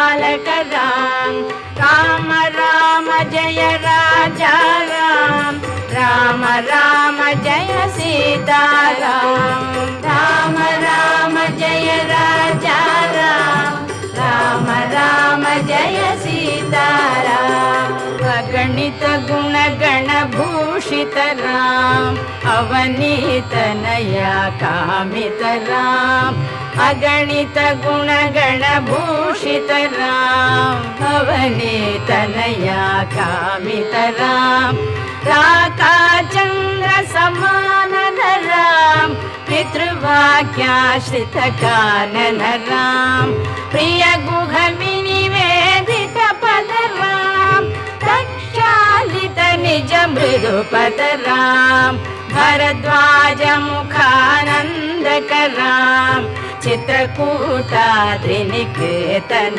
बालक राम राम राम जय राजा राम राम राम जय सीता राम राम राम जय राजा राम राम राम जय सीता राम अगणित गुण गण भूषित राम अवनीत नया कामित राम अगणित गुण गण भूषित राम अवनीत नया कामित राम राका चंद्र समान राम पितृवाक्याश्रित कानन राम प्रिय गुह विनिवेदित पद राम प्रक्षालित निज मृदुपद राम भरद्वाज मुखानंदक राम चित्रकूटाद्रिनिकेतन